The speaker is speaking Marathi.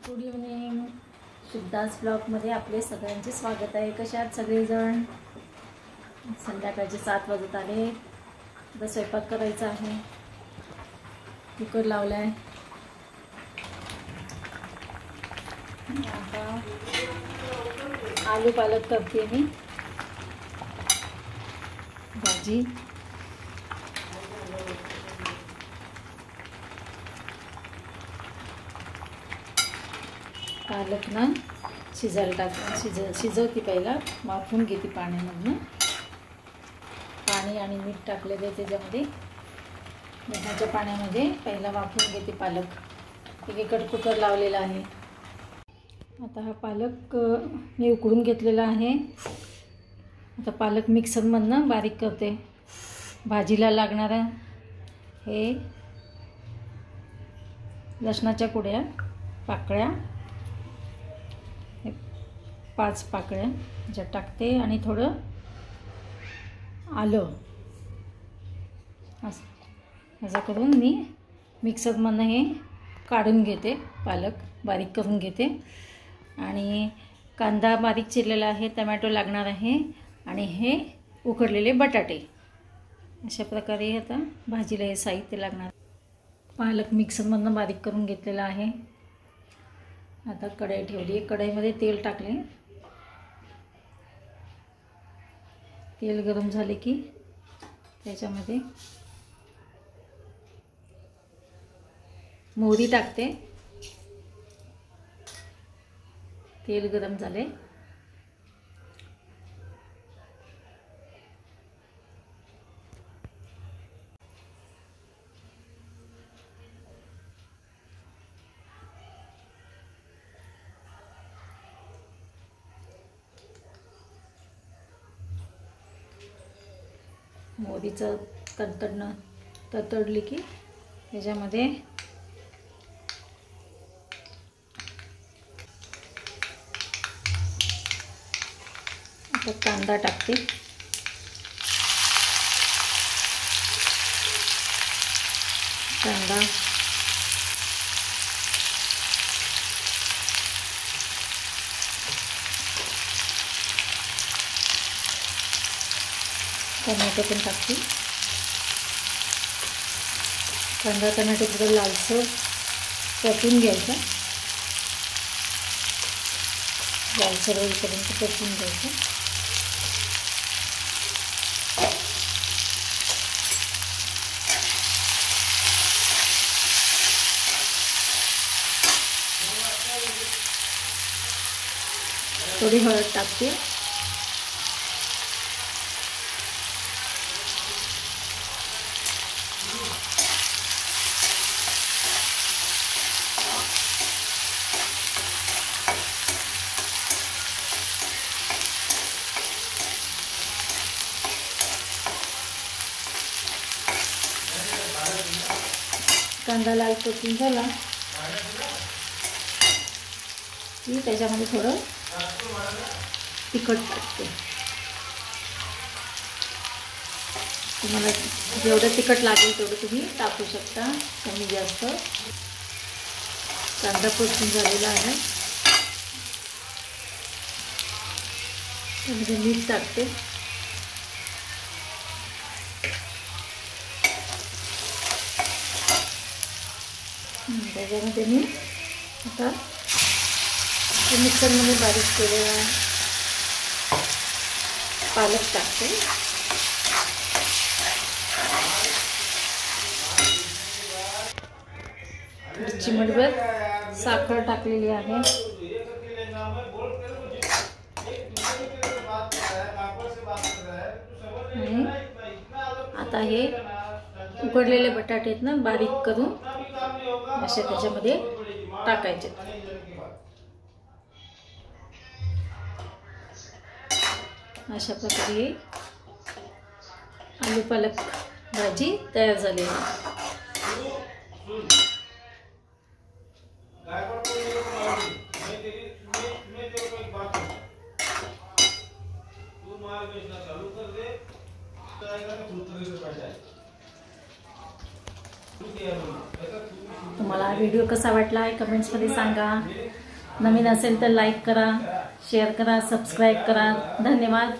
Good evening. शुद्धास ब्लॉगमध्ये आपले सगळ्यांचे स्वागत आहे. कशा आहात सगळेजण? संध्याकाळचे 7 वाजत आले. आता स्वयंपाक करायचा आहे. कुकर लावला आहे. आता आलू पालक करते मी भाजी. पालक ना शिजायला शिजवते. पहिला वाफून घेते पाण्यामधनं. पाणी आणि मीठ टाकलेलं आहे त्याच्यामध्ये. मिठाच्या पाण्यामध्ये पहिला वाफून घेते पालक. एकीकडे कुकर लावलेला आहे. आता हा पालक मी उकळून घेतलेला आहे. आता पालक मिक्सरमधनं बारीक करते. भाजीला लागणारा हे लसणाच्या कुड्या, पाकळ्या, 5 पाकळ्या ज्या टाकते आणि थोडं आलं. असं करून मी मिक्सरमधनं हे काढून घेते. पालक बारीक करून घेते. आणि कांदा बारीक चिरलेला आहे, टमॅटो लागणार आहे आणि हे उकडलेले बटाटे. अशा प्रकारे आता भाजीला हे साहित्य लागणार. पालक मिक्सरमधनं बारीक करून घेतलेला आहे. आता कढई ठेवली. कढईमध्ये तेल टाकले. तेल गरम झाले की त्याच्यामध्ये मोहरी टाकते. तेल गरम झाले. मोहरीचं तडतडली की त्याच्यामध्ये आता कांदा टाकते. कांदा टमॅटो पण टाकते. कांदा टमॅटो थोडं लालसर परतून घ्यायचा. लालसर होईपर्यंत परतून घ्यायचं. थोडी हळद टाकते. कांदा लाल परतून झाला की त्याच्यामध्ये थोडं तिखट टाकते. तुम्हाला जेवढं तिखट लागेल तेवढं तुम्ही टाकू शकता, कमी जास्त. कांदा परतून झालेला आहे. त्यामध्ये मीठ टाकते. त्याच्यामध्ये मी आता मिक्सरमध्ये बारीक केलेला पालक टाकते. चिमटभर साखर टाकलेली आहे. आणि आता हे उकडलेले बटाटे आहेत ना, बारीक करून असे त्याच्यामध्ये टाकायचे. अशा प्रकारे आलू पालक भाजी तयार झाली आहे. तुम्हाला हा व्हिडिओ कसा वाटला आहे कमेंट्समध्ये सांगा. नवीन असेल तर लाईक करा, शेअर करा, सबस्क्राईब करा. धन्यवाद.